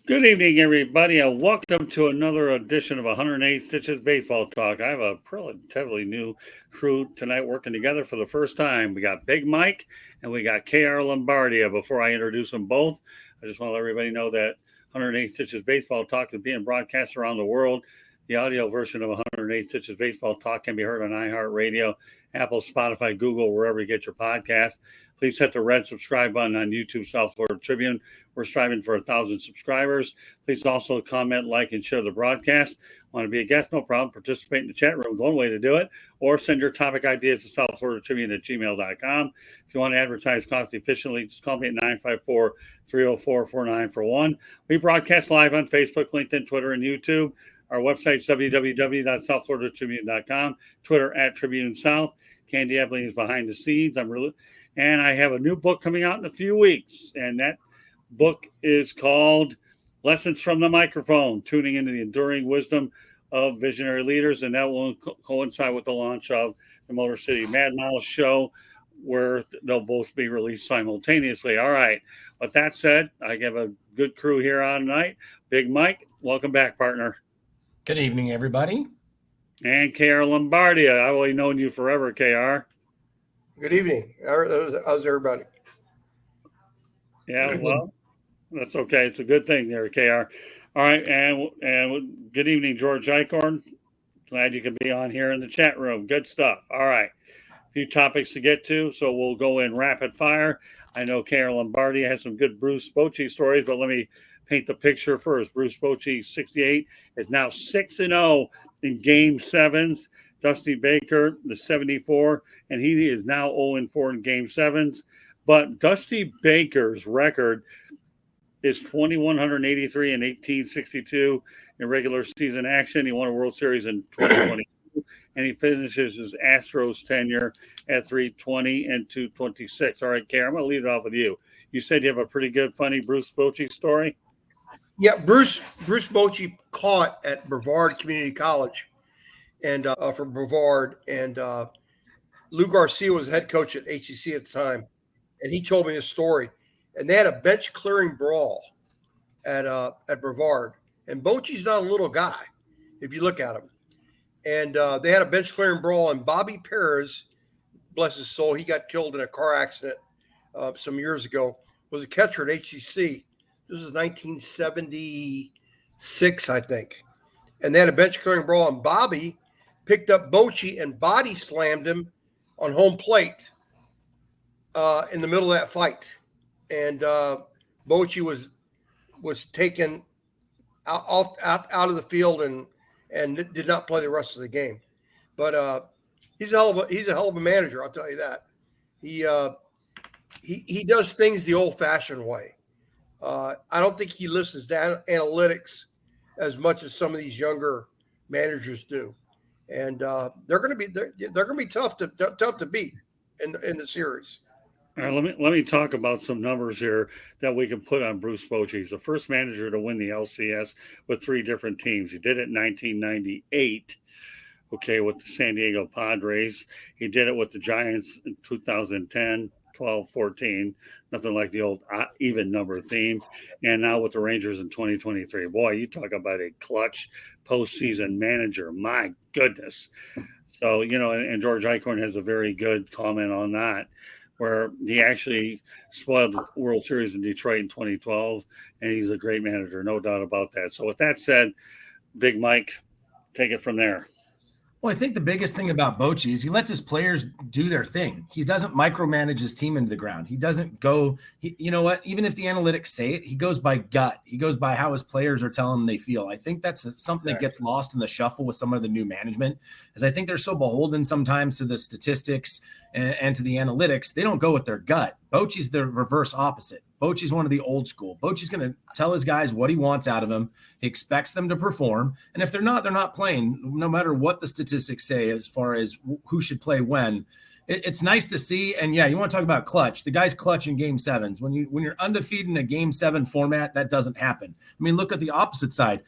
Good evening, everybody, and welcome to another edition of 108 Stitches Baseball Talk. I have a relatively new crew tonight working together for the first time. We got Big Mike and we got KR Lombardia. Before I introduce them both, I just want to let everybody know that 108 Stitches Baseball Talk is being broadcast around the world. The audio version of 108 Stitches Baseball Talk can be heard on iHeartRadio, Apple, Spotify, Google, wherever you get your podcast. Please hit the red subscribe button on YouTube, South Florida Tribune. We're striving for 1,000 subscribers. Please also comment, like, and share the broadcast. Want to be a guest? No problem. Participate in the chat room is one way to do it. Or send your topic ideas to southfloridatribune@gmail.com. If you want to advertise cost efficiently, just call me at 954-304-4941. We broadcast live on Facebook, LinkedIn, Twitter, and YouTube. Our website is www.southfloridatribune.com. Twitter @TribuneSouth. Candy Ebling is behind the scenes. And I have a new book coming out in a few weeks. And that book is called Lessons from the Microphone, Tuning into the Enduring Wisdom of Visionary Leaders. And that will coincide with the launch of the Motor City Mad Mouse show, where they'll both be released simultaneously. All right. With that said, I have a good crew here on tonight. Big Mike, welcome back, partner. Good evening, everybody. And KR Lombardia. I've only known you forever, KR. Good evening. How's everybody? Yeah, well, that's okay. It's a good thing there, KR. All right, and good evening, George Eichhorn. Glad you can be on here in the chat room. Good stuff. All right, a few topics to get to, so we'll go in rapid fire. I know KR Lombardia has some good brucebochy stories, but let me paint the picture first. Brucebochy, 68, is now 6-0 in Game 7s. Dustybaker, the 74, and he is now 0-4 in Game 7s. But Dustybaker's record is 2,183 and 1862 in regular season action. He won a World Series in 2022, and he finishes his Astros tenure at 320 and 226. All right, Karen, I'm going to lead it off with you. You said you have a pretty good, funny Brucebochy story? Yeah, Bruce Bochy caught at Brevard Community College. And from Brevard, and Lou Garcia was head coach at HCC at the time, and he told me this story. And they had a bench clearing brawl at Brevard, and Bochy's not a little guy if you look at him. And they had a bench clearing brawl, and Bobby Perez, bless his soul, he got killed in a car accident some years ago. Was a catcher at HCC. This is 1976, I think. And they had a bench clearing brawl, and Bobby picked up Bochy and body slammed him on home plate in the middle of that fight. And Bochy was taken out of the field and did not play the rest of the game. But he's a hell of a manager, I'll tell you that. He does things the old-fashioned way. I don't think he listens to analytics as much as some of these younger managers do. And they're going to be tough to beat in the series. All right, let me talk about some numbers here that we can put on Bruce Bochy. He's the first manager to win the LCS with 3 different teams. He did it in 1998, with the San Diego Padres. He did it with the Giants in 2010, 12, 14. Nothing like the old even number theme. And now with the Rangers in 2023. Boy, you talk about a clutch postseason manager. My goodness. So, and George Eichhorn has a very good comment on that, where he actually spoiled the World Series in Detroit in 2012, and he's a great manager, no doubt about that. So with that said, Big Mike, take it from there. Well, I think the biggest thing about Bochy is he lets his players do their thing. He doesn't micromanage his team into the ground. He doesn't go, you know what, even if the analytics say it, he goes by gut. He goes by how his players are telling him they feel. I think that's something that gets lost in the shuffle with some of the new management, is I think they're so beholden sometimes to the statistics and to the analytics. They don't go with their gut. Bochy's the reverse opposite. Bochy's one of the old school. Bochy's going to tell his guys what he wants out of them. He expects them to perform. And if they're not playing, no matter what the statistics say as far as who should play when. It's nice to see. And yeah, you want to talk about clutch. The guy's clutch in Game 7s. When you're undefeated in a Game 7 format, that doesn't happen. I mean, look at the opposite side.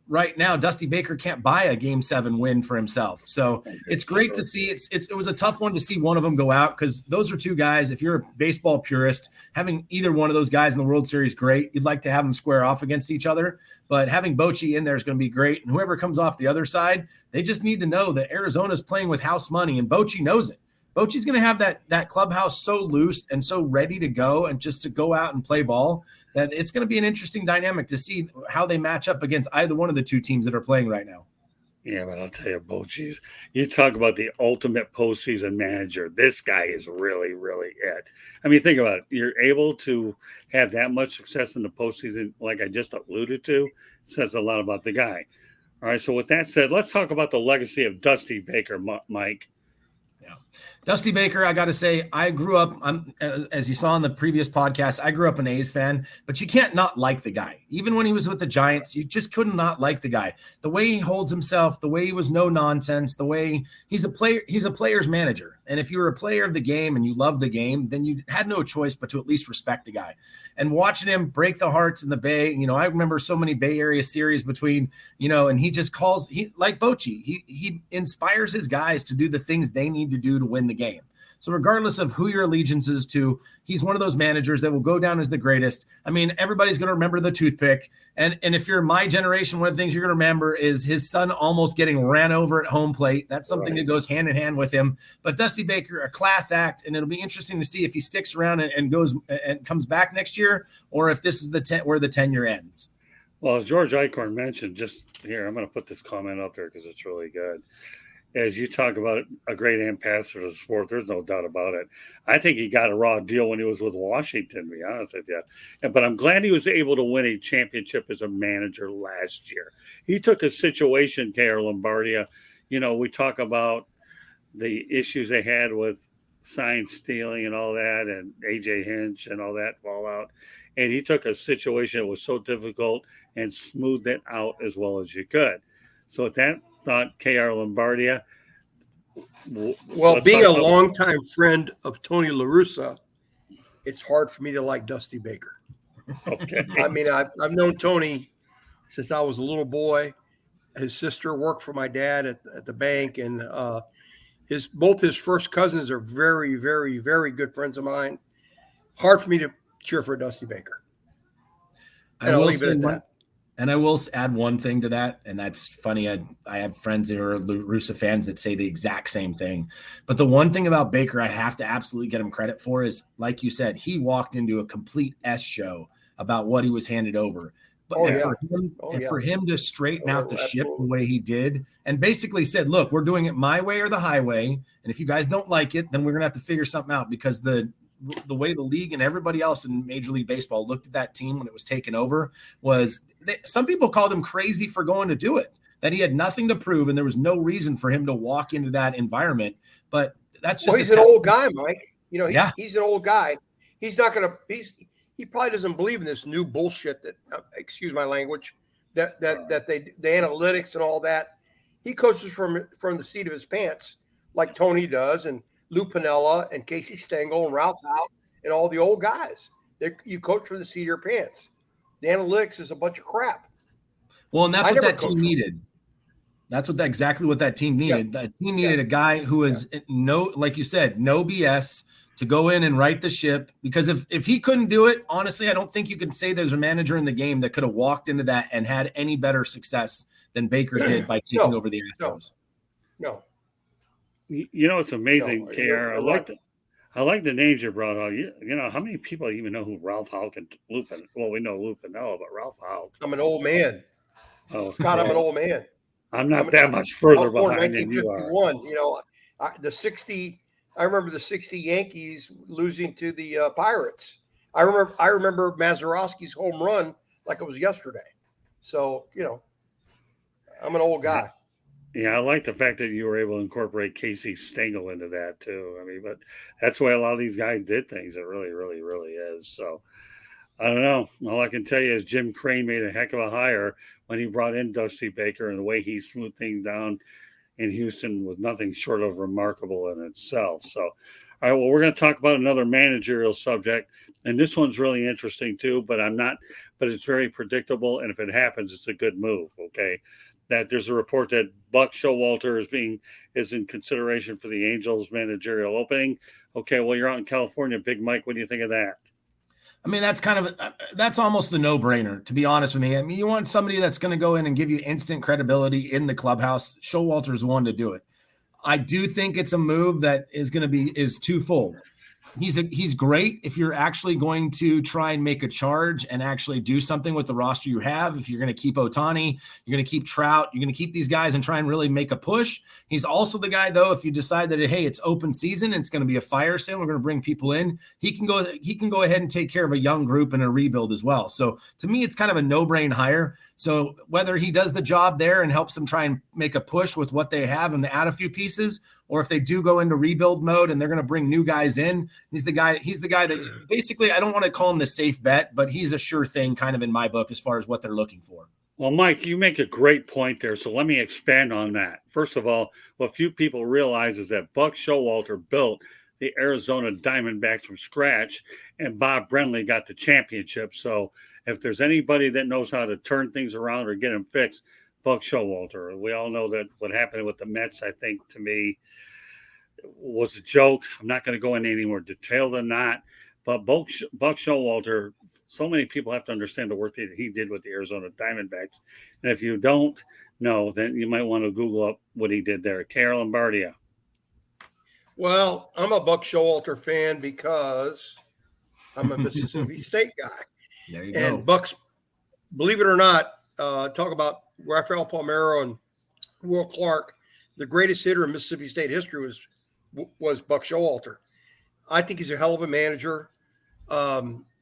right now, Dusty Baker can't buy a Game 7 win for himself. So it's great to see. It was a tough one to see one of them go out, because those are two guys. If you're a baseball purist, having either one of those guys in the World Series, great. You'd like to have them square off against each other, but having Bochy in there is going to be great. And whoever comes off the other side, they just need to know that Arizona's playing with house money, and Bochy knows it. Bochy's going to have that clubhouse so loose and so ready to go and just to go out and play ball that it's going to be an interesting dynamic to see how they match up against either one of the two teams that are playing right now. Yeah, but I'll tell you, Bochy's, you talk about the ultimate postseason manager. This guy is really, really it. I mean, think about it. You're able to have that much success in the postseason, like I just alluded to, says a lot about the guy. All right, so with that said, let's talk about the legacy of Dusty Baker, Mike. Yeah. Dusty Baker, I got to say, I grew up, as you saw in the previous podcast, I grew up an A's fan, but you can't not like the guy. Even when he was with the Giants, you just couldn't not like the guy. The way he holds himself, the way he was no nonsense, the way he's a player's manager. And if you were a player of the game and you loved the game, then you had no choice but to at least respect the guy. And watching him break the hearts in the Bay, I remember so many Bay Area series between, and he just like Bochy, he inspires his guys to do the things they need to do to win the game. So regardless of who your allegiance is to, he's one of those managers that will go down as the greatest. I mean, everybody's going to remember the toothpick. And if you're my generation, one of the things you're going to remember is his son almost getting ran over at home plate. That's something that goes hand in hand with him. But Dusty Baker, a class act, and it'll be interesting to see if he sticks around and goes and comes back next year, or if this is where the tenure ends. Well, as George Eichhorn mentioned, just here, I'm going to put this comment up there because it's really good. As you talk about a great ambassador to the sport, there's no doubt about it. I think he got a raw deal when he was with Washington, to be honest with you. But I'm glad he was able to win a championship as a manager last year. He took a situation, KR Lombardia. We talk about the issues they had with sign stealing and all that, and AJ Hinch and all that fallout. And he took a situation that was so difficult and smoothed it out as well as you could. So with that thought, KR Lombardia. Well, being a longtime friend of Tony LaRussa, it's hard for me to like Dusty Baker. Okay. I mean, I've known Tony since I was a little boy. His sister worked for my dad at the bank, and both his first cousins are very, very, very good friends of mine. Hard for me to cheer for Dusty Baker. And I'll leave it at that. And I will add one thing to that, and that's funny. I have friends who are LaRussa fans that say the exact same thing. But the one thing about Baker I have to absolutely get him credit for is, like you said, he walked into a complete S show about what he was handed over. But for him to straighten out the ship the way he did and basically said, look, we're doing it my way or the highway. And if you guys don't like it, then we're going to have to figure something out, because the way the league and everybody else in Major League Baseball looked at that team when it was taken over was some people called him crazy for going to do it, that he had nothing to prove and there was no reason for him to walk into that environment. But that's just he's an old guy, Mike. He's an old guy. He's not going to he probably doesn't believe in this new bullshit that excuse my language, that the analytics and all that. He coaches from the seat of his pants like Tony does, and Loupinella and Caseystangel and ralphhouck and all the old guys. You coach for the seat of your pants. The analytics is a bunch of crap. Well, and that's what that team needed. That's exactly what that team needed. Yeah. That team needed a guy who is like you said, no BS, to go in and right the ship. Because if he couldn't do it, honestly, I don't think you can say there's a manager in the game that could have walked into that and had any better success than Baker did by taking over the Astros. No. It's amazing, KR. I like the names you brought out. How many people even know who Ralphhouck and Lupin? Well, we know Lupinella, but Ralphhouck. I'm an old man. Oh, God, I'm an old man. I'm not that much further behind than you are. 1951. I remember the '60 Yankees losing to the Pirates. I remember Mazeroski's home run like it was yesterday. So I'm an old guy. Yeah, I like the fact that you were able to incorporate Caseystangel into that too. I mean, but that's the way a lot of these guys did things. It really, really, really is. So I don't know. All I can tell you is Jim Crane made a heck of a hire when he brought in Dusty Baker, and the way he smoothed things down in Houston was nothing short of remarkable in itself. So, all All right, well, we're going to talk about another managerial subject, and this one's really interesting too, but it's very predictable, and if it happens, it's a good move, okay? That there's a report that Buckshowalter is in consideration for the Angels managerial opening. Okay, well, you're out in California, Big Mike. What do you think of that? I mean, that's almost the no-brainer, to be honest with me. I mean, you want somebody that's going to go in and give you instant credibility in the clubhouse. Showalter's the one to do it. I do think it's a move that is twofold. He's great if you're actually going to try and make a charge and actually do something with the roster you have. If you're going to keep Ohtani, you're going to keep Trout, you're going to keep these guys and try and really make a push. He's also the guy, though, if you decide that, hey, it's open season, and it's going to be a fire sale, we're going to bring people in, he can go ahead and take care of a young group and a rebuild as well. So to me, it's kind of a no-brain hire. So whether he does the job there and helps them try and make a push with what they have and add a few pieces, or if they do go into rebuild mode and they're going to bring new guys in, he's the guy that basically, I don't want to call him the safe bet, but he's a sure thing kind of in my book as far as what they're looking for. Well, Mike, you make a great point there. So let me expand on that. First of all, what few people realize is that Buck Showalter built the Arizona Diamondbacks from scratch, and Bob Brenly got the championship. So if there's anybody that knows how to turn things around or get them fixed, Buck Showalter. We all know that what happened with the Mets, I think, to me, was a joke. I'm not going to go into any more detail than that. But Buck Showalter, so many people have to understand the work that he did with the Arizona Diamondbacks. And if you don't know, then you might want to Google up what he did there. Carol Lombardia. Well, I'm a Buck Showalter fan because I'm a Mississippi State guy. There you and go. Bucks, believe it or not, talk about Rafael Palmeiro and Will Clark. The greatest hitter in Mississippi State history was Buck Showalter. I think he's a hell of a manager.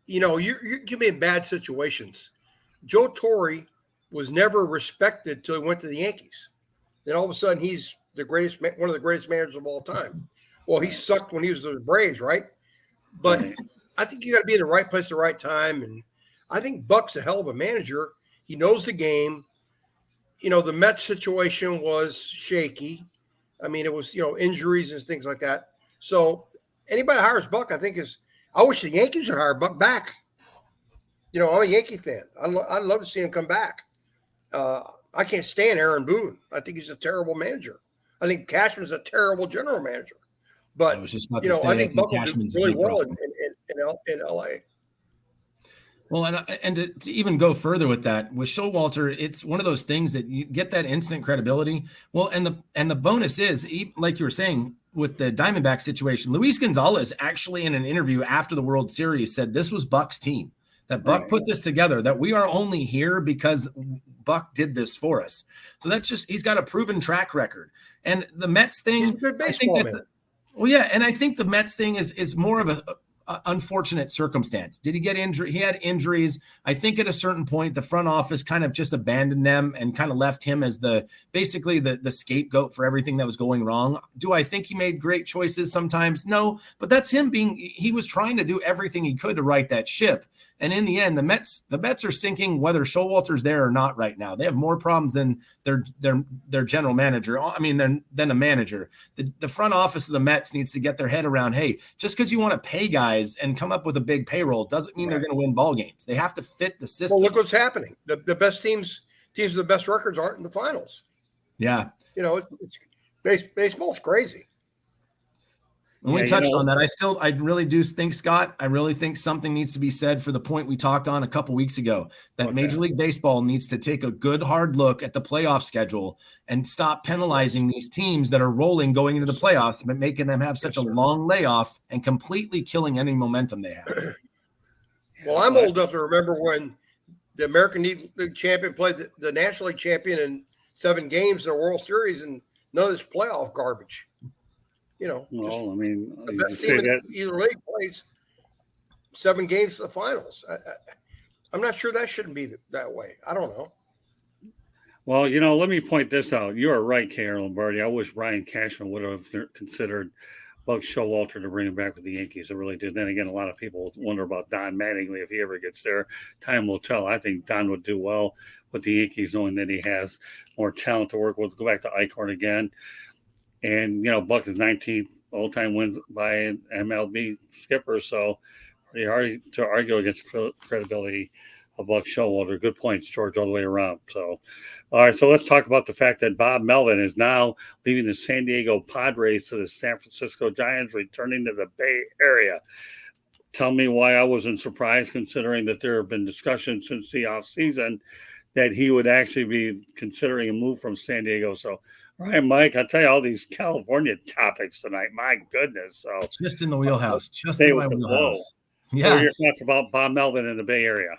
You can be in bad situations. Joe Torre was never respected till he went to the Yankees. Then all of a sudden, he's one of the greatest managers of all time. Well, he sucked when he was with the Braves, right? But Right. I think you got to be in the right place at the right time. And I think Buck's a hell of a manager. He knows the game. The Mets situation was shaky. I mean, it was, injuries and things like that. So anybody that hires Buck, I think I wish the Yankees would hire Buck back. I'm a Yankee fan. I'd love to see him come back. I can't stand Aaron Boone. I think he's a terrible manager. I think Cashman's a terrible general manager. But, I was just about to say, I think Buck will do Cashman's a really big well problem. in LA. Well, and to even go further with that, with Showalter, it's one of those things that you get that instant credibility. Well, and the bonus is, like you were saying, with the Diamondback situation, Luis Gonalez actually in an interview after the World Series said this was Buck's team, that Buck put this together, that we are only here because Buck did this for us. So that's just, he's got a proven track record. And the Mets thing, He's a good I think baseball man. and I think the Mets thing is more of a unfortunate circumstance. Did he get injured? He had injuries. I think at a certain point, the front office kind of just abandoned them and kind of left him as basically the scapegoat for everything that was going wrong. Do I think he made great choices sometimes? No, but that's him he was trying to do everything he could to right that ship. And in the end, the Mets are sinking whether Showalter's there or not right now. They have more problems than their general manager. I mean, than a manager. The front office of the Mets needs to get their head around, hey, just because you want to pay guys and come up with a big payroll doesn't mean they're going to win ball games. They have to fit the system. Well, look what's happening. The best teams with the best records aren't in the finals. Yeah. Baseball's crazy. And we touched on that. I really do think, Scott, I really think something needs to be said for the point we talked on a couple weeks ago, that Major League Baseball needs to take a good hard look at the playoff schedule and stop penalizing these teams that are rolling going into the playoffs, but making them have such a long layoff and completely killing any momentum they have. Well, I'm old enough to remember when the American League champion played the National League champion in 7 games in the World Series, and none of this playoff garbage. Well, I mean, the you best say team that. in either league plays 7 games to the finals. I'm not sure that shouldn't be that way. I don't know. Well, let me point this out. You are right, Carol Lombardi. I wish Brian Cashman would have considered Buck Showalter to bring him back with the Yankees. I really did. Then again, a lot of people wonder about Don Mattingly if he ever gets there. Time will tell. I think Don would do well with the Yankees, knowing that he has more talent to work with. Go back to Eichhorn again. And, Buck is 19th all-time wins by an MLB skipper. So pretty hard to argue against the credibility of Buck Showalter. Good points, George, all the way around. So, all right, so let's talk about the fact that Bob Melvin is now leaving the San Diego Padres to the San Francisco Giants, returning to the Bay Area. Tell me why I wasn't surprised, considering that there have been discussions since the offseason that he would actually be considering a move from San Diego. So, all right, Mike, I'll tell you all these California topics tonight. My goodness. So just in the wheelhouse. Just in my wheelhouse. Yeah. What are your thoughts about Bob Melvin in the Bay Area?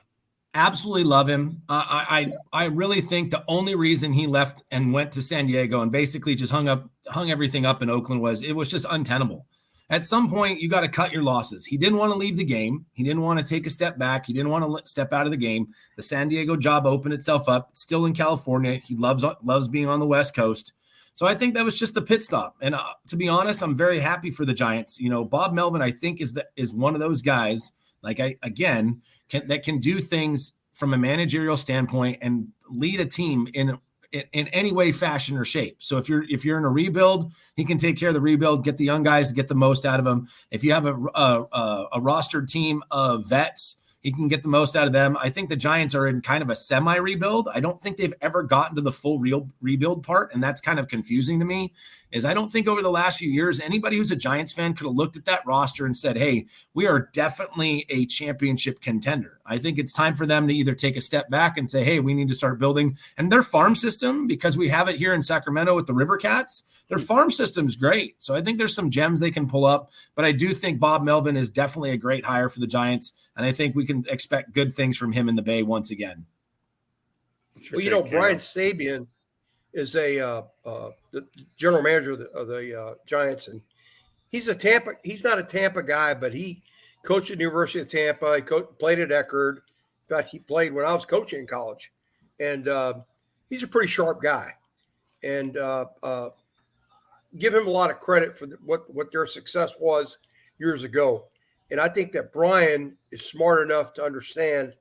Absolutely love him. I really think the only reason he left and went to San Diego and basically just hung everything up in Oakland was it was just untenable. At some point, you got to cut your losses. He didn't want to leave the game. He didn't want to take a step back. He didn't want to step out of the game. The San Diego job opened itself up. It's still in California. He loves being on the West Coast. So I think that was just the pit stop. And to be honest, I'm very happy for the Giants. You know, Bob Melvin, I think, is one of those guys, that can do things from a managerial standpoint and lead a team in any way, fashion, or shape. So if you're in a rebuild, he can take care of the rebuild, get the young guys to get the most out of them. If you have a rostered team of vets, he can get the most out of them. I think the Giants are in kind of a semi-rebuild. I don't think they've ever gotten to the full real rebuild part, and that's kind of confusing to me, is I don't think over the last few years, anybody who's a Giants fan could have looked at that roster and said, hey, we are definitely a championship contender. I think it's time for them to either take a step back and say, hey, we need to start building. And their farm system, because we have it here in Sacramento with the River Cats, their farm system's great. So I think there's some gems they can pull up, but I do think Bob Melvin is definitely a great hire for the Giants, and I think we can expect good things from him in the Bay once again. Well, you know, Brian Sabean is the general manager of the Giants, and he's not a Tampa guy, but he coached at the University of Tampa. He played at Eckerd. In fact, he played when I was coaching in college, and he's a pretty sharp guy. And give him a lot of credit for what their success was years ago. And I think that Brian is smart enough to understand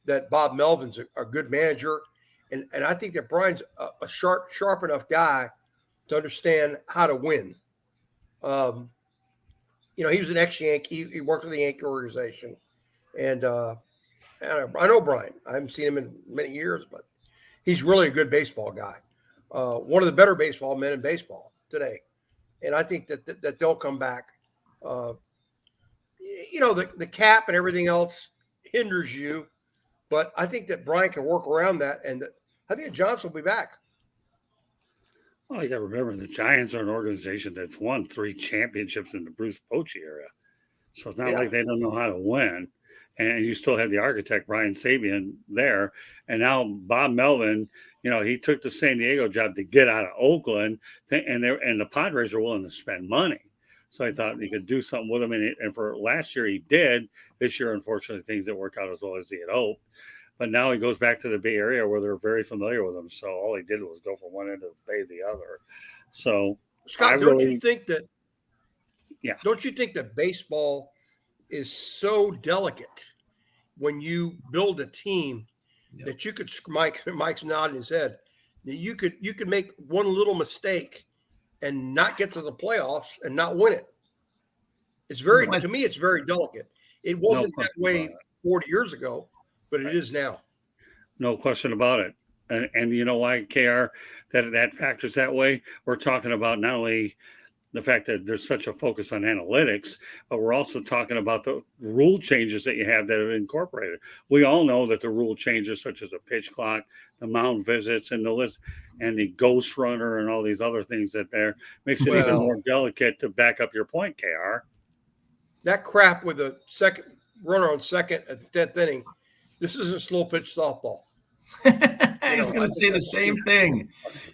that Bob Melvin's a good manager. And I think that Brian's a sharp enough guy to understand how to win. You know, he was an ex-Yankee. He worked with the Yankee organization. And I know Brian. I haven't seen him in many years, but he's really a good baseball guy. One of the better baseball men in baseball today. And I think that they'll come back. You know, the cap and everything else hinders you. But I think that Brian can work around that. And I think the Giants will be back. Well, you got to remember the Giants are an organization that's won 3 championships in the brucebochy era. So it's not like they don't know how to win. And you still have the architect, Brian Sabean, there. And now Bob Melvin, you know, he took the San Diego job to get out of Oakland. And the Padres are willing to spend money. So I thought he could do something with him. And for last year, he did. This year, unfortunately, things didn't work out as well as he had hoped. But now he goes back to the Bay Area where they're very familiar with him. So all he did was go from one end of the Bay to the other. So, Scott, don't you think that baseball is so delicate when you build a team that you could, Mike's nodding his head, that you could make one little mistake and not get to the playoffs and not win it. It's to me, it's very delicate. It wasn't that way 40 years ago, but it is now. No question about it. And you know why, KR, that factors that way? We're talking about not only the fact that there's such a focus on analytics, but we're also talking about the rule changes that you have that have incorporated. We all know that the rule changes, such as the pitch clock, the mound visits, and the list, and the ghostrunner, and all these other things that there makes it even more delicate to back up your point, KR. That crap with a second runner on second at the 10th inning. This isn't slow pitch softball. I was going to say the same thing.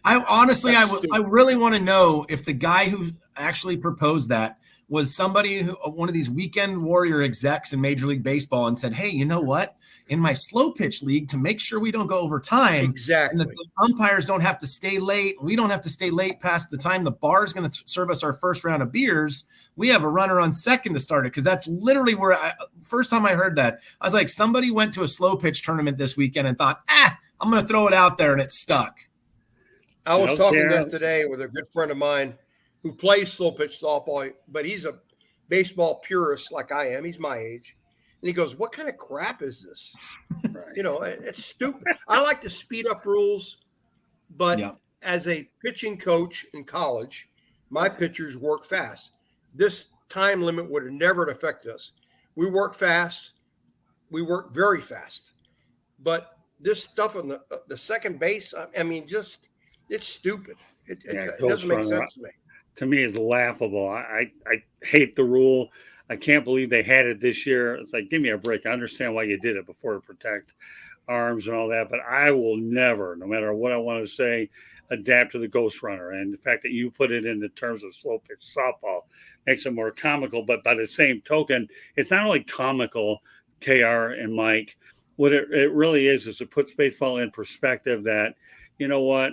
I really want to know if the guy who actually proposed that was somebody one of these weekend warrior execs in Major League Baseball and said, hey, you know what? In my slow pitch league, to make sure we don't go over time, exactly, and the umpires don't have to stay late, we don't have to stay late past the time the bar is going to serve us our first round of beers, we have a runner on second to start it. Because that's literally where first time I heard that, I was like, somebody went to a slow pitch tournament this weekend and thought, I'm going to throw it out there, and it stuck. I was talking that today with a good friend of mine who plays slow pitch softball, but he's a baseball purist like I am. He's my age. And he goes, what kind of crap is this? Right. It's stupid. I like to speed up rules, but as a pitching coach in college, my pitchers work fast. This time limit would have never affected us. We work fast. We work very fast. But this stuff on the second base, I mean, just it's stupid. It doesn't make sense to me. To me, it's laughable. I hate the rule. I can't believe they had it this year. It's like, give me a break. I understand why you did it before to protect arms and all that, but I will never, no matter what I want to say, adapt to the ghostrunner. And the fact that you put it in the terms of slow pitch softball makes it more comical. But by the same token, it's not only comical, KR and Mike. What it really is it puts baseball in perspective that, you know what,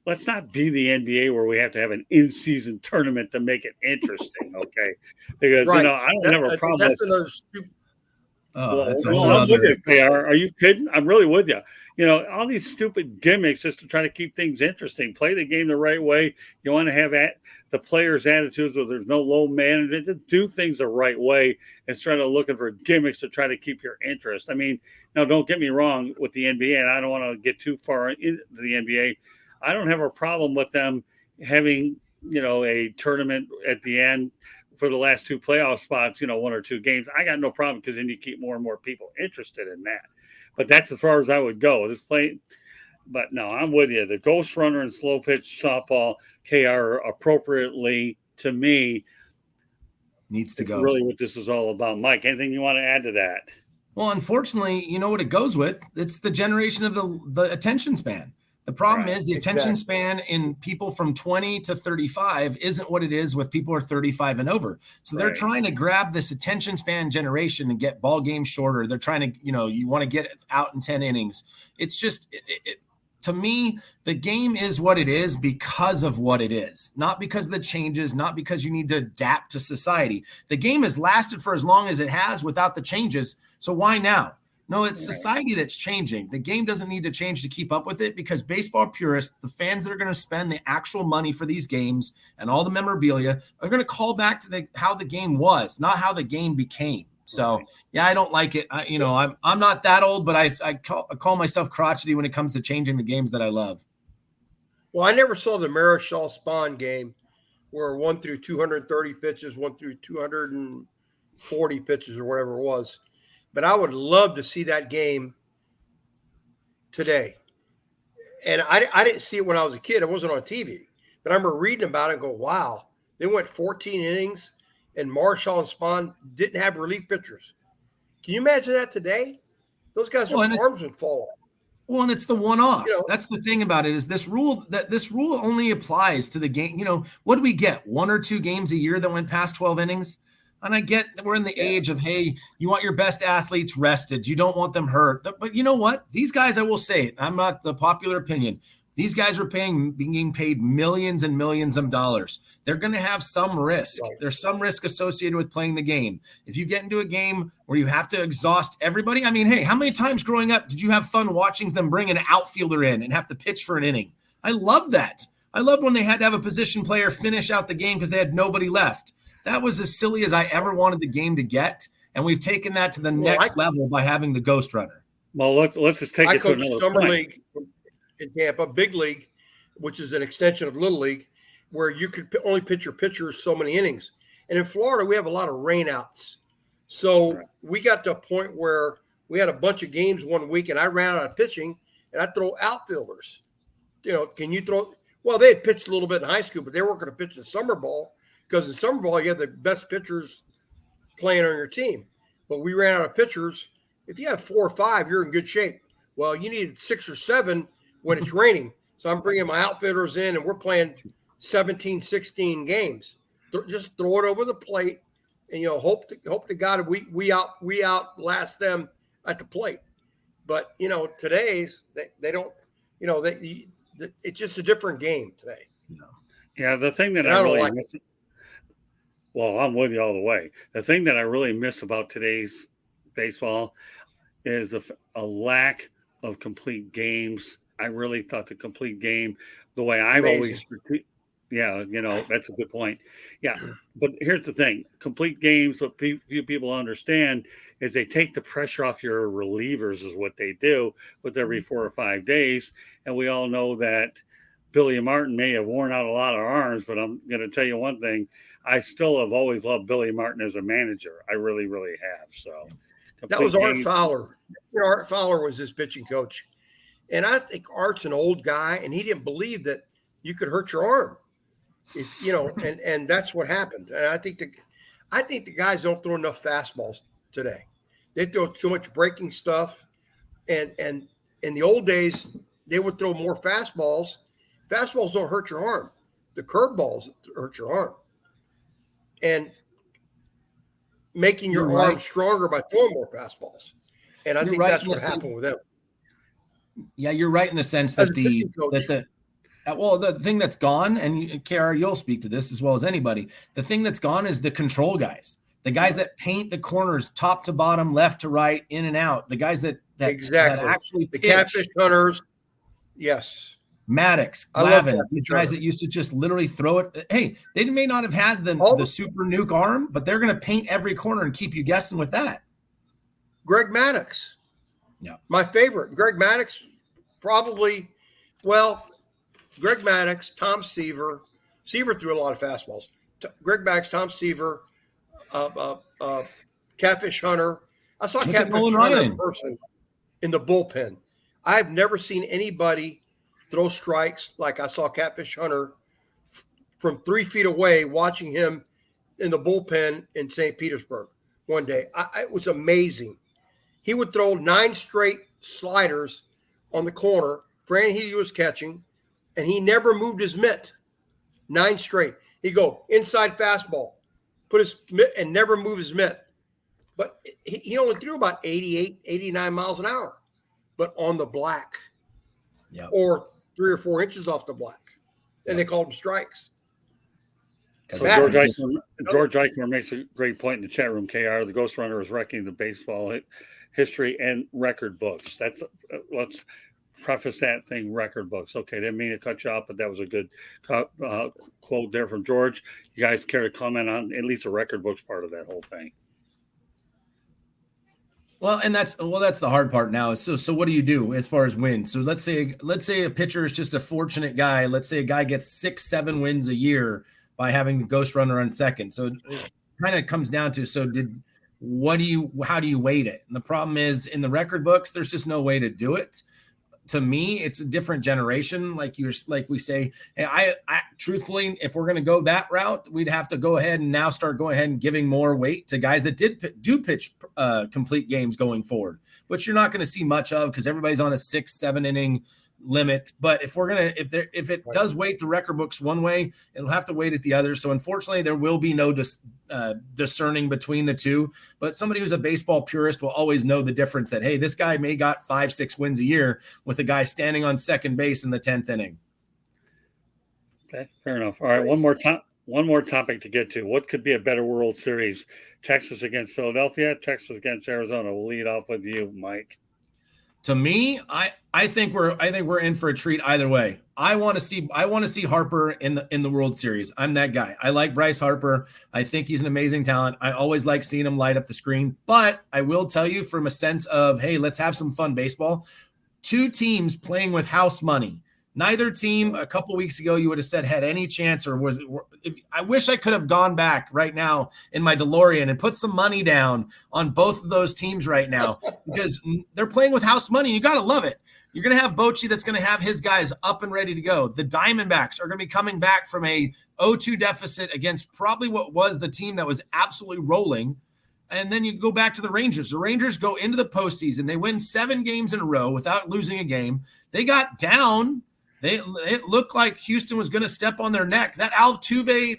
let's not be the NBA where we have to have an in-season tournament to make it interesting, okay? Because, I don't have a problem. That's another stupid. I'm with you, KR. Are you kidding? I'm really with you. All these stupid gimmicks just to try to keep things interesting. Play the game the right way. You want to have the players' attitudes where there's no low management. Just do things the right way instead of looking for gimmicks to try to keep your interest. I mean, now don't get me wrong with the NBA, and I don't want to get too far into the NBA. I don't have a problem with them having, a tournament at the end for the last two playoff spots, 1 or 2 games. I got no problem because then you keep more and more people interested in that. But that's as far as I would go. But no, I'm with you. The ghostrunner and slow pitch softball, KR, appropriately to me, needs to go. Really, what this is all about, Mike. Anything you want to add to that? Well, unfortunately, you know what it goes with? It's the generation of the attention span. The problem is the attention span in people from 20 to 35 isn't what it is with people who are 35 and over. So they're trying to grab this attention span generation and get ball games shorter. They're trying to, you want to get out in 10 innings. It's just, to me, the game is what it is because of what it is, not because of the changes, not because you need to adapt to society. The game has lasted for as long as it has without the changes. So why now? No, it's society that's changing. The game doesn't need to change to keep up with it because baseball purists, the fans that are going to spend the actual money for these games and all the memorabilia are going to call back to how the game was, not how the game became. So, I don't like it. I'm not that old, but I call myself crotchety when it comes to changing the games that I love. Well, I never saw the Marichal Spawn game where 1 through 230 pitches, 1 through 240 pitches or whatever it was. But I would love to see that game today. And I didn't see it when I was a kid. It wasn't on TV. But I remember reading about it and go, wow, they went 14 innings and Marichal and Spawn didn't have relief pitchers. Can you imagine that today? Those guys' arms would fall off. Well, and it's the one-off. That's the thing about it is this rule only applies to the game. What do we get? 1 or 2 games a year that went past 12 innings? And I get that we're in the age of, hey, you want your best athletes rested. You don't want them hurt. But you know what? These guys, I will say it. I'm not the popular opinion. These guys are being paid millions and millions of dollars. They're going to have some risk. Right. There's some risk associated with playing the game. If you get into a game where you have to exhaust everybody, I mean, hey, how many times growing up did you have fun watching them bring an outfielder in and have to pitch for an inning? I love that. I loved when they had to have a position player finish out the game because they had nobody left. That was as silly as I ever wanted the game to get, and we've taken that to the next level by having the ghostrunner. Well, let's just take it to another point. I coached Summer League in Tampa, Big League, which is an extension of Little League, where you could only pitch your pitchers so many innings. And in Florida, we have a lot of rainouts. So we got to a point where we had a bunch of games one week, and I ran out of pitching, and I'd throw outfielders. Can you throw – well, they had pitched a little bit in high school, but they weren't going to pitch the summer ball. Because in summer ball, you have the best pitchers playing on your team. But we ran out of pitchers. If you have 4 or 5, you're in good shape. Well, you need 6 or 7 when it's raining. So I'm bringing my outfitters in, and we're playing 17, 16 games. Just throw it over the plate, and hope to God we outlast them at the plate. But today's they don't. It's just a different game today. Yeah, the thing that I really miss. Well, I'm with you all the way. The thing that I really miss about today's baseball is a lack of complete games. I really thought the complete game, the way I've always Yeah, that's a good point. Yeah, but here's the thing: complete games. What few people understand is they take the pressure off your relievers, is what they do with every 4 or 5 days. And we all know that Billy Martin may have worn out a lot of arms, but I'm going to tell you one thing: I still have always loved Billy Martin as a manager. I really, really have. So that was Art Fowler. Art Fowler was his pitching coach, and I think Art's an old guy, and he didn't believe that you could hurt your arm. And that's what happened. And I think the guys don't throw enough fastballs today. They throw too much breaking stuff. And in the old days, they would throw more fastballs. Fastballs don't hurt your arm. The curveballs hurt your arm. And making your arm stronger by throwing more fastballs. And I think that's what happened with them. Yeah, you're right in the sense that the thing that's gone, and KR, you'll speak to this as well as anybody. The thing that's gone is the control guys, the guys that paint the corners top to bottom, left to right, in and out. The guys that actually the catfish hunters. Yes. Maddox, Glavin, these guys that used to just literally throw it. Hey, they may not have had the super nuke arm, but they're going to paint every corner and keep you guessing with that. Greg Maddox. Yeah. My favorite. Greg Maddox, probably, Greg Maddox, Tom Seaver. Seaver threw a lot of fastballs. Greg Maddox, Tom Seaver, Catfish Hunter. I saw Catfish Hunter in person in the bullpen. I've never seen anybody throw strikes like I saw Catfish Hunter from 3 feet away, watching him in the bullpen in St. Petersburg one day. It was amazing. He would throw 9 straight sliders on the corner. Fran Healy was catching, and he never moved his mitt. 9 straight. He'd go inside fastball, put his mitt, and never move his mitt. But he only threw about 88, 89 miles an hour, but on the black. Yeah. Or 3 or 4 inches off the black. And they called them strikes. So George Eichner makes a great point in the chat room, KR. The Ghost Runner is wrecking the baseball history and record books. That's let's preface that thing, record books. Okay, didn't mean to cut you off, but that was a good quote there from George. You guys care to comment on at least the record books part of that whole thing? Well, and that's the hard part now. So what do you do as far as wins? So let's say a pitcher is just a fortunate guy. Let's say a guy gets 6-7 wins a year by having the Ghost Runner on second. So it kind of comes down to, how do you weight it? And the problem is, in the record books, there's just no way to do it. To me, it's a different generation. Like we say, hey, I truthfully, if we're going to go that route, we'd have to go ahead and now start going ahead and giving more weight to guys that do pitch complete games going forward, which you're not going to see much of because everybody's on a 6-7 inning limit. But if it does weight the record books one way, it'll have to weight it the other. So unfortunately, there will be no discerning between the two. But somebody who's a baseball purist will always know the difference that, hey, this guy may got 5-6 wins a year with a guy standing on second base in the 10th inning. Okay, fair enough. All right, one more topic to get to. What could be a better World Series? Texas against Philadelphia, Texas against Arizona. We'll lead off with you, Mike. To me, I think we're in for a treat either way. I want to see Harper in the World Series. I'm that guy. I like Bryce Harper. I think he's an amazing talent. I always like seeing him light up the screen. But I will tell you, from a sense of, hey, let's have some fun baseball. 2 teams playing with house money. Neither team a couple of weeks ago you would have said had any chance, I wish I could have gone back right now in my DeLorean and put some money down on both of those teams right now because they're playing with house money. You got to love it. You're going to have Bochy that's going to have his guys up and ready to go. The Diamondbacks are going to be coming back from a 0-2 deficit against probably what was the team that was absolutely rolling. And then you go back to the Rangers. The Rangers go into the postseason. They win 7 games in a row without losing a game. They got down. It looked like Houston was going to step on their neck. That Altuve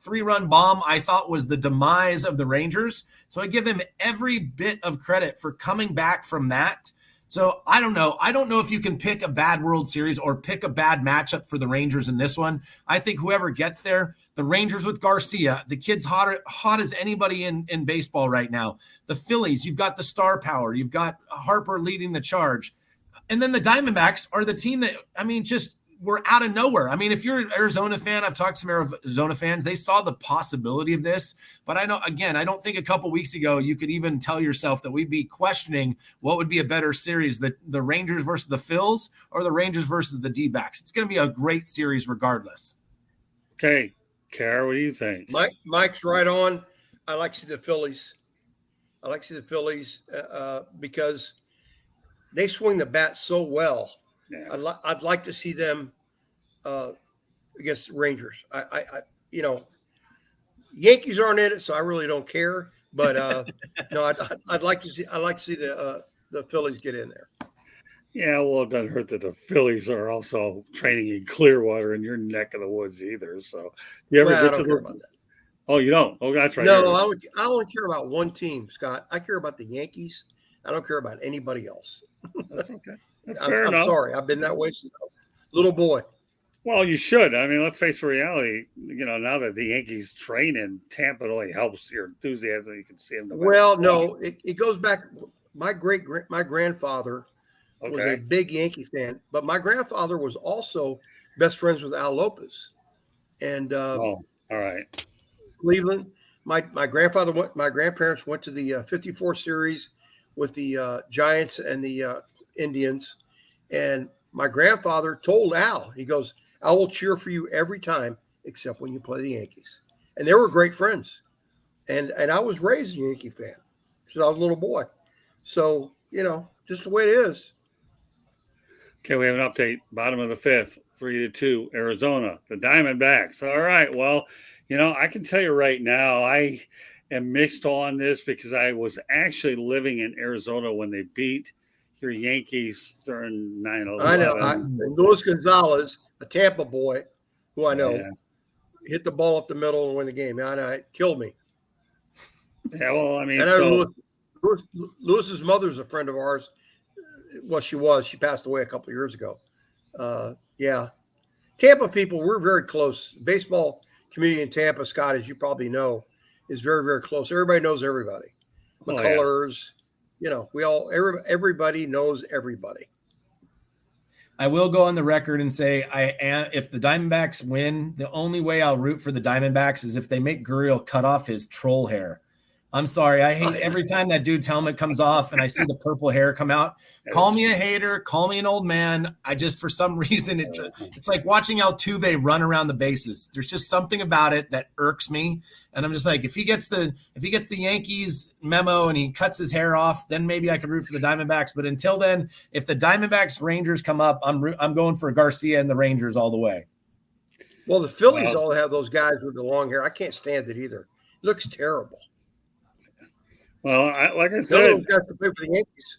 3-run bomb, I thought, was the demise of the Rangers. So I give them every bit of credit for coming back from that. So I don't know. I don't know if you can pick a bad World Series or pick a bad matchup for the Rangers in this one. I think whoever gets there, the Rangers with Garcia, the kid's hot as anybody in baseball right now. The Phillies, you've got the star power. You've got Harper leading the charge. And then the Diamondbacks are the team that, just were out of nowhere. I mean, if you're an Arizona fan, I've talked to some Arizona fans, they saw the possibility of this. But I don't think a couple weeks ago you could even tell yourself that we'd be questioning what would be a better series, the Rangers versus the Phils or the Rangers versus the D-backs. It's going to be a great series regardless. Okay, Kara, what do you think? Mike's right on. I like to see the Phillies. Because they swing the bat so well. Yeah. I'd like to see them against Rangers. Yankees aren't in it, so I really don't care. But no, I'd like to see the Phillies get in there. Yeah, well, it doesn't hurt that the Phillies are also training in Clearwater in your neck of the woods either. So, you ever I don't care about that. Oh, you don't? Oh, that's right. No, I don't care about one team, Scott. I care about the Yankees. I don't care about anybody else. That's okay. That's fair enough. I'm sorry. I've been that way since I was a little boy. Well, you should. I mean, let's face the reality. Now that the Yankees train in Tampa, it only helps your enthusiasm. You can see them. Well, no, it goes back. My grandfather was a big Yankee fan, but my grandfather was also best friends with Al Lopez. And all right. Cleveland. My grandparents went to the 54 series with the Giants and the Indians. And my grandfather told Al, he goes, I will cheer for you every time except when you play the Yankees. And they were great friends. And I was raised a Yankee fan since I was a little boy. So, just the way it is. Okay, we have an update. Bottom of the fifth, 3-2, Arizona, the Diamondbacks. All right, well, I can tell you right now, I am mixed on this because I was actually living in Arizona when they beat your Yankees during 9/11. I know. Luisgonalez, a Tampa boy, who I know, hit the ball up the middle and win the game. It killed me. Yeah, well, I mean, Lewis's mother's a friend of ours. Well, she was. She passed away a couple of years ago. Tampa people, we're very close. Baseball community in Tampa, Scott, as you probably know, is very, very close. Everybody knows everybody. McCullers, everybody knows everybody. I will go on the record and say if the Diamondbacks win, the only way I'll root for the Diamondbacks is if they make Gurriel cut off his troll hair. I'm sorry. I hate every time that dude's helmet comes off and I see the purple hair come out. Call me a hater. Call me an old man. For some reason, it's like watching Altuve run around the bases. There's just something about it that irks me. And I'm just like, if he gets the Yankees memo and he cuts his hair off, then maybe I could root for the Diamondbacks. But until then, if the Diamondbacks Rangers come up, I'm going for Garcia and the Rangers all the way. Well, the Phillies all have those guys with the long hair. I can't stand it either. It looks terrible. Well, like I said, no got to play for the Yankees.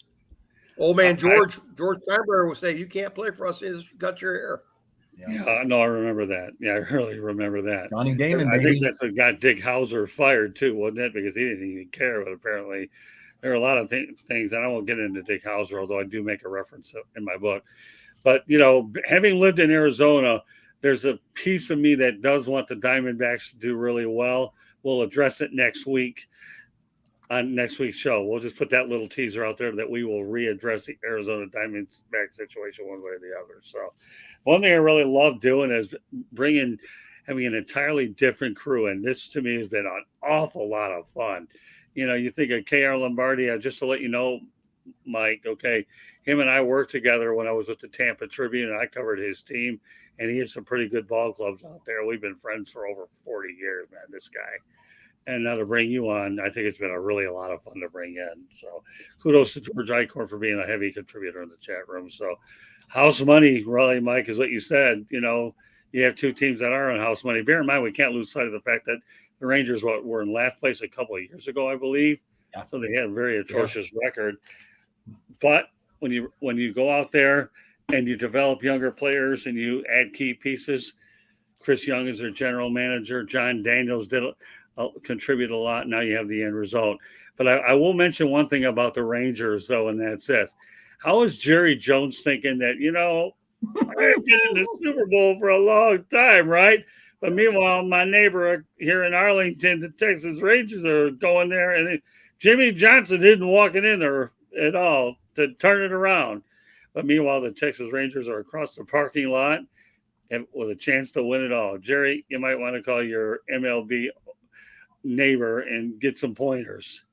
Old man George Steinbrenner would say, "You can't play for us. It's got your hair." Yeah, no, I remember that. Yeah, I really remember that. Johnny Damon. I think that's what got Dick Hauser fired too, wasn't it? Because he didn't even care. But apparently, there are a lot of things, and I won't get into Dick Hauser, although I do make a reference in my book. But having lived in Arizona, there's a piece of me that does want the Diamondbacks to do really well. We'll address it next week. On next week's show, we'll just put that little teaser out there that we will readdress the Arizona Diamondback situation one way or the other. So one thing I really love doing is having an entirely different crew. And this to me has been an awful lot of fun. You think of KR Lombardi, just to let you know, Mike, okay, him and I worked together when I was with the Tampa Tribune and I covered his team, and he has some pretty good ball clubs out there. We've been friends for over 40 years, man, this guy. And now to bring you on, I think it's been a lot of fun to bring in. So kudos to George Eichhorn for being a heavy contributor in the chat room. So house money, really, Mike, is what you said. You have two teams that are on house money. Bear in mind, we can't lose sight of the fact that the Rangers were in last place a couple of years ago, I believe. Yeah. So they had a very atrocious record. But when you go out there and you develop younger players and you add key pieces, Chris Young is their general manager. John Daniels contribute a lot. Now you have the end result. But I will mention one thing about the Rangers, though, and that's this. How is Jerry Jones thinking that, I've been in the Super Bowl for a long time, right? But meanwhile, my neighbor here in Arlington, the Texas Rangers are going there, and Jimmy Johnson didn't walk in there at all to turn it around. But meanwhile, the Texas Rangers are across the parking lot, and with a chance to win it all. Jerry, you might want to call your MLB neighbor and get some pointers.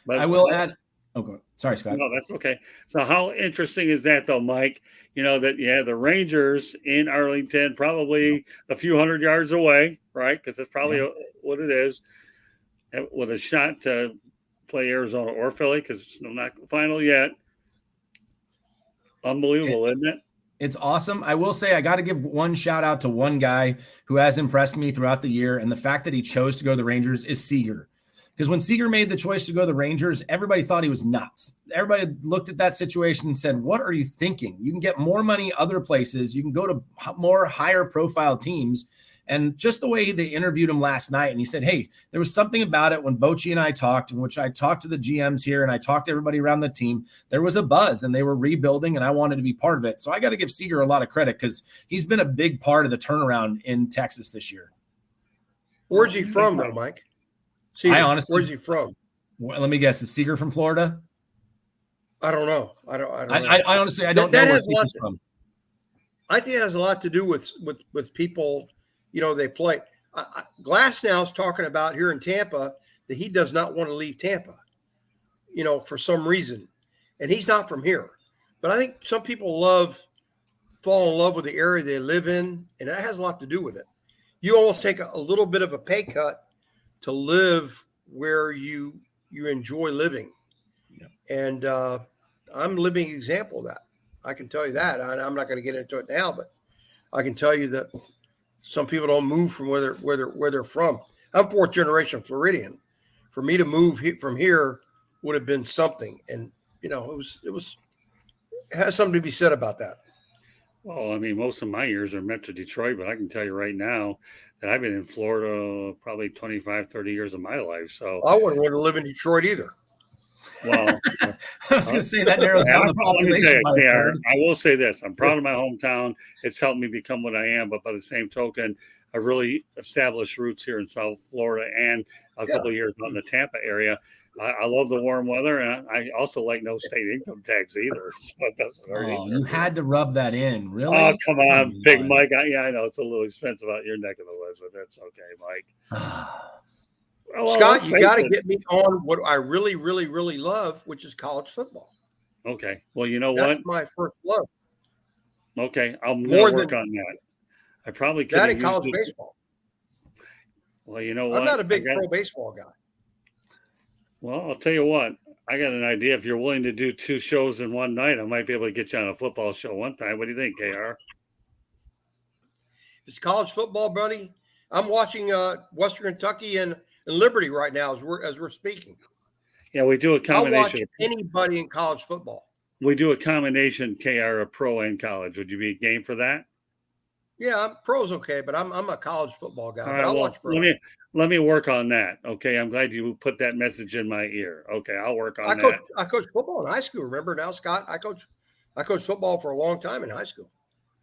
But I will add. Oh, sorry, Scott. No, that's okay. So how interesting is that, though, Mike? That the Rangers in Arlington, probably a few hundred yards away, right? Because that's probably what it is, with a shot to play Arizona or Philly, because it's not final yet. Unbelievable, isn't it? It's awesome. I will say I got to give one shout out to one guy who has impressed me throughout the year, and the fact that he chose to go to the Rangers is Seager. Because when Seager made the choice to go to the Rangers, everybody thought he was nuts. Everybody looked at that situation and said, what are you thinking? You can get more money other places. You can go to more higher profile teams. And just the way they interviewed him last night, and he said, hey, there was something about it when Bochy and I talked, in which I talked to the GMs here and I talked to everybody around the team. There was a buzz and they were rebuilding and I wanted to be part of it. So I got to give Seager a lot of credit because he's been a big part of the turnaround in Texas this year. Where's he from, though, Mike? I honestly, where's he from? Well, let me guess. Is Seager from Florida? I don't know. I don't know. I honestly, I don't know where Seager's from. I think it has a lot to do with people, they play. Glasnow's talking about here in Tampa that he does not want to leave Tampa, for some reason. And he's not from here. But I think some people fall in love with the area they live in, and that has a lot to do with it. You almost take a little bit of a pay cut to live where you enjoy living. Yeah. And I'm a living example of that. I can tell you that. I'm not going to get into it now, but I can tell you that some people don't move from where they're from. I'm fourth generation Floridian. For me to move from here would have been something. And, it has something to be said about that. Well, I mean, most of my years are Metro Detroit, but I can tell you right now that I've been in Florida probably 25, 30 years of my life. So I wouldn't want to live in Detroit either. Well, I was going to say that narrows down the population. I will say this. I'm proud of my hometown. It's helped me become what I am. But by the same token, I've really established roots here in South Florida and a couple of years out in the Tampa area. I love the warm weather, and I also like no state income tax either. So it doesn't hurt either. You had to rub that in, really? Oh, come on, Big Mike. I know it's a little expensive out your neck of the woods, but that's okay, Mike. Well, Scott, you got to get me on what I really, really, really love, which is college football. Okay. Well, you know That's my first love. Okay. I'm going to work on that. I probably could. That in college baseball. Well, you know what? I'm not a big pro baseball guy. Well, I'll tell you what. I got an idea. If you're willing to do 2 shows in one night, I might be able to get you on a football show one time. What do you think, KR? It's college football, buddy. I'm watching Western Kentucky and Liberty right now as we're speaking. Yeah, we do a combination. I'll watch anybody in college football. We do a combination, KR, of pro and college. Would you be game for that? Yeah, pro's okay, but I'm a college football guy. Right, I'll watch pro. Let me work on that. Okay, I'm glad you put that message in my ear. Okay, I'll work on that. I coached football in high school. Remember now, Scott? I coached football for a long time in high school.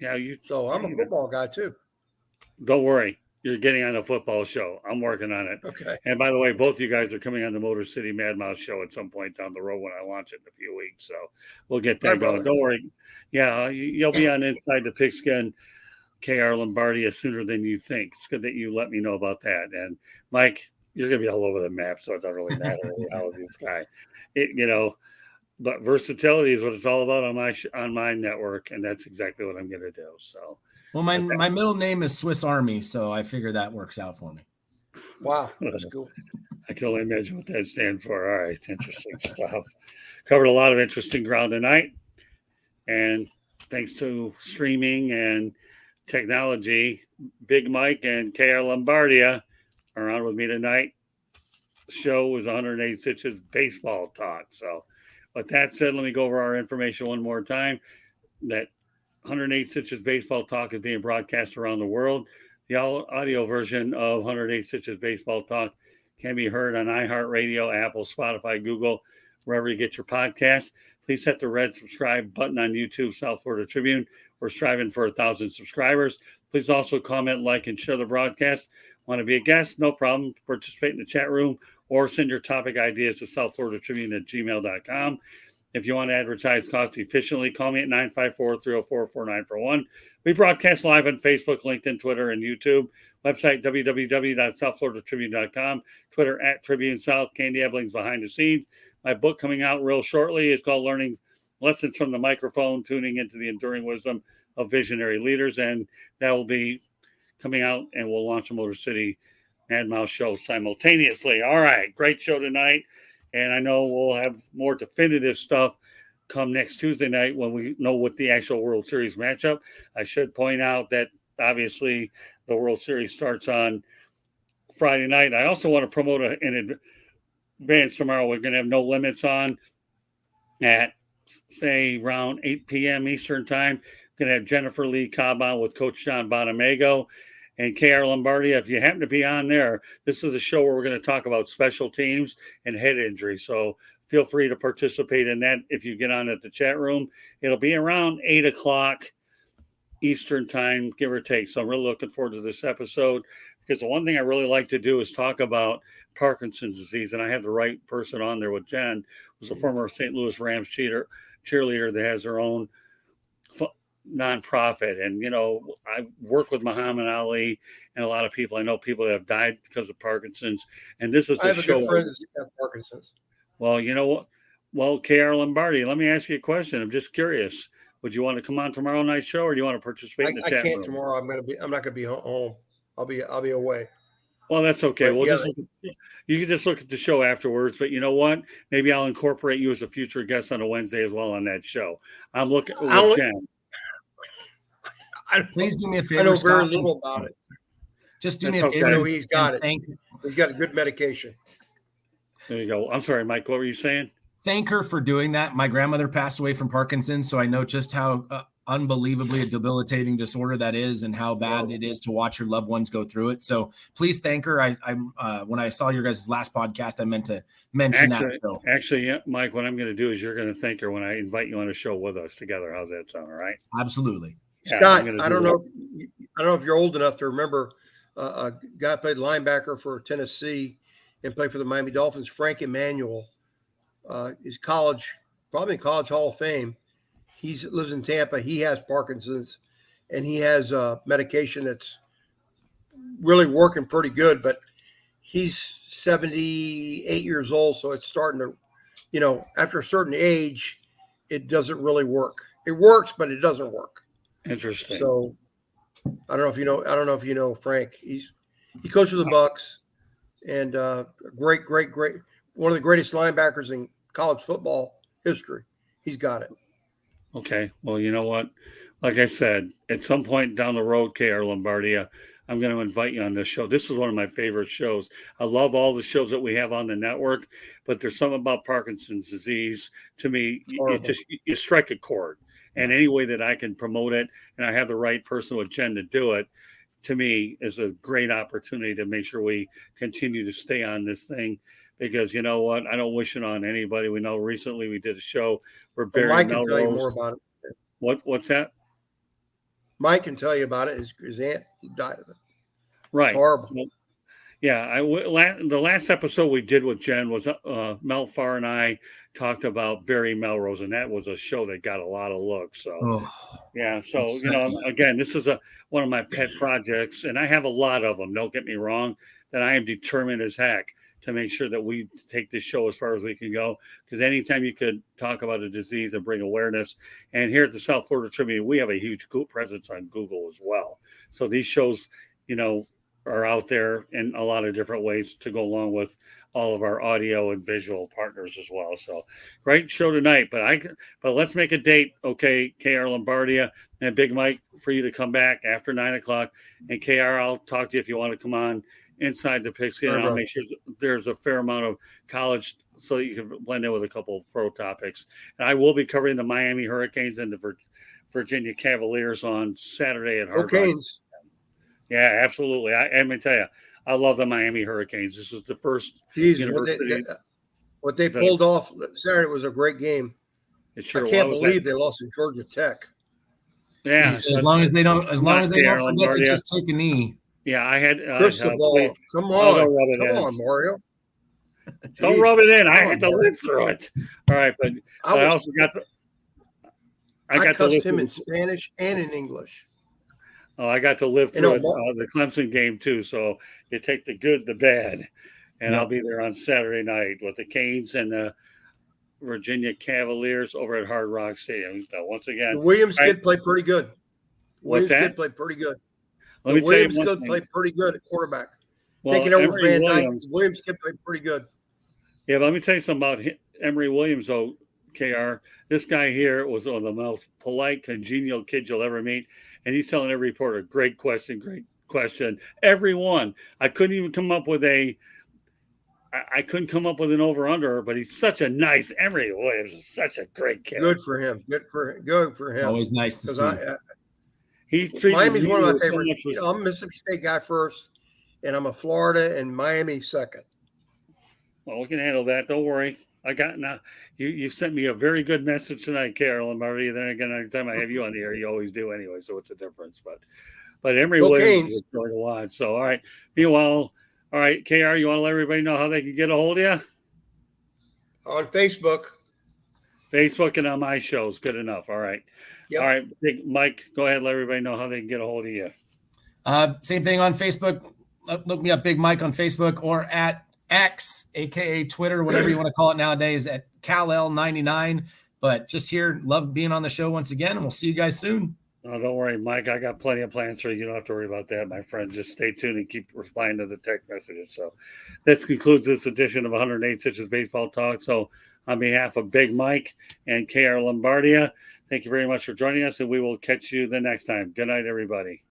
Yeah, So I'm a football guy too. Don't worry. You're getting on a football show. I'm working on it. Okay. And by the way, both you guys are coming on the Motor City Mad Mouse show at some point down the road when I launch it in a few weeks. So we'll get that going. Don't worry. Yeah, you'll be on Inside the Pigskin, KR Lombardia, sooner than you think. It's good that you let me know about that. And Mike, you're going to be all over the map, so it doesn't really matter how this guy. But versatility is what it's all about on my network, and that's exactly what I'm going to do. So. Well, my middle name is Swiss Army, so I figure that works out for me. Wow, that's cool. I can only imagine what that stands for. All right, interesting stuff. Covered a lot of interesting ground tonight, and thanks to streaming and technology, Big Mike and KR Lombardia are on with me tonight. The show was 108 Stitches baseball talk. So, with that said, let me go over our information one more time. That 108 Stitches Baseball Talk is being broadcast around the world. The audio version of 108 Stitches Baseball Talk can be heard on iHeartRadio, Apple, Spotify, Google, wherever you get your podcast. Please hit the red subscribe button on YouTube, South Florida Tribune. We're striving for 1,000 subscribers. Please also comment, like, and share the broadcast. Want to be a guest? No problem. Participate in the chat room or send your topic ideas to southfloridatribune@gmail.com. If you want to advertise cost efficiently, call me at 954-304-4941. We broadcast live on Facebook, LinkedIn, Twitter, and YouTube. Website, www.southfloridatribune.com. Twitter, @TribuneSouth. Candy Ebling's behind the scenes. My book coming out real shortly is called Learning Lessons from the Microphone, Tuning into the Enduring Wisdom of Visionary Leaders. And that will be coming out, and we'll launch a Motor City Mad Mouse show simultaneously. All right, great show tonight. And I know we'll have more definitive stuff come next Tuesday night when we know what the actual World Series matchup. I should point out that obviously the World Series starts on Friday night. I also want to promote in advance tomorrow. We're going to have No Limits on at, say, around 8 p.m. Eastern time. We're going to have Jennifer Lee Cobb on with Coach John Bonamago and KR Lombardi. If you happen to be on there, this is a show where we're going to talk about special teams and head injury. So feel free to participate in that if you get on at the chat room. It'll be around 8 o'clock Eastern time, give or take. So I'm really looking forward to this episode, because the one thing I really like to do is talk about Parkinson's disease. And I have the right person on there with Jen, who's a former St. Louis Rams cheerleader that has her own nonprofit. And, you know, I work with Muhammad Ali and a lot of people. I know people that have died because of Parkinson's. And this is I have a show. good friend that's got Parkinson's. Well, you know what? Well, KR Lombardi, let me ask you a question. I'm just curious. Would you want to come on tomorrow night's show, or do you want to participate in the chat room? I can't tomorrow. I'm not gonna be home. I'll be away. Well, that's okay. But We'll you can just look at the show afterwards. But you know what? Maybe I'll incorporate you as a future guest on a Wednesday as well on that show. I'm looking with Jen. Please do me a favor. I know very little about it. Just do me a favor. I know he's got it. Thank you. He's got a good medication. There you go. I'm sorry, Mike. What were you saying? Thank her for doing that. My grandmother passed away from Parkinson's, so I know just how unbelievably a debilitating disorder that is, and how bad it is to watch your loved ones go through it. So please thank her. I when I saw your guys' last podcast, I meant to mention that. So. Actually, yeah, Mike, what I'm going to do is you're going to thank her when I invite you on a show with us together. How's that sound? All right. Absolutely. Yeah, Scott, I don't know if you're old enough to remember a guy played linebacker for Tennessee and played for the Miami Dolphins, Frank Emanuel. He's probably in College Hall of Fame. He lives in Tampa. He has Parkinson's, and he has medication that's really working pretty good. But he's 78 years old, so it's starting to, after a certain age, it doesn't really work. It works, but it doesn't work. Interesting. So I don't know if you know Frank. He coaches the Bucks, and great, one of the greatest linebackers in college football history. He's got it. Okay. Well, you know what? Like I said, at some point down the road, KR Lombardi, I'm going to invite you on this show. This is one of my favorite shows. I love all the shows that we have on the network, but there's something about Parkinson's disease. To me, you strike a chord. And any way that I can promote it, and I have the right person with Jen to do it, to me is a great opportunity to make sure we continue to stay on this thing. Because you know what? I don't wish it on anybody. We know recently we did a show where Barry Mike Melrose. can tell you more about it. What's that? Mike can tell you about it. His aunt died of it. Right. It's horrible. Well, yeah. The last episode we did with Jen was Mel Farr and I talked about Barry Melrose, and that was a show that got a lot of looks. So, yeah. So, again, this is one of my pet projects, and I have a lot of them. Don't get me wrong, that I am determined as heck to make sure that we take this show as far as we can go. Because anytime you could talk about a disease and bring awareness, and here at the South Florida Tribune, we have a huge presence on Google as well. So these shows, are out there in a lot of different ways to go along with all of our audio and visual partners as well. So great show tonight, but let's make a date. Okay. KR Lombardia and Big Mike for you to come back after 9 o'clock, and KR, I'll talk to you if you want to come on inside the pigskin. And I'll make sure there's a fair amount of college so you can blend in with a couple of pro topics. And I will be covering the Miami Hurricanes and the Virginia Cavaliers on Saturday at Hard Rock. Yeah, absolutely. I'm going to tell you, I love the Miami Hurricanes. This is the first university. What they pulled off Saturday was a great game. I can't believe they lost to Georgia Tech. Yeah, as long as they don't forget to just take a knee. Yeah, I had Cristobal. Come on, Mario. Don't rub it in. I had to live through it. All right, but I also got to. I cussed him in Spanish and in English. Oh, I got to live through the Clemson game too. So you take the good, the bad, and I'll be there on Saturday night with the Canes and the Virginia Cavaliers over at Hard Rock Stadium. Once again, the Williams kid played pretty good. What's that? Kid played pretty good. Let me tell you, Williams kid played pretty good at quarterback. Well, taking over Emory Van Williams. Dyke. Williams kid played pretty good. Yeah, but let me tell you something about Emory Williams, though, KR. This guy here was one of the most polite, congenial kids you'll ever meet. And he's telling every reporter, great question. Everyone. I couldn't even come up with an over-under, but he's such a nice, Emory Williams is such a great kid. Good for him. Always nice to see. Miami's one of my favorites. I'm a Mississippi State guy first, and I'm a Florida and Miami second. Well, we can handle that. Don't worry. I got now. You sent me a very good message tonight, Carol and Marty. Then again, every time I have you on the air, you always do anyway. So it's a difference. But Emory Williams is going to watch. So all right. Meanwhile, all right, KR, you want to let everybody know how they can get a hold of you? On Facebook. Facebook and on my shows. Good enough. All right. Yep. All right, Big Mike, go ahead. Let everybody know how they can get a hold of you. Same thing on Facebook. Look me up, Big Mike, on Facebook, or at X, aka Twitter, whatever you want to call it nowadays, at CalL99. But just here, love being on the show once again, and we'll see you guys soon. Oh, don't worry, Mike. I got plenty of plans for you. You don't have to worry about that, my friend. Just stay tuned and keep replying to the text messages. So this concludes this edition of 108 Stitches Baseball Talk. So on behalf of Big Mike and KR Lombardia, thank you very much for joining us, and we will catch you the next time. Good night, everybody.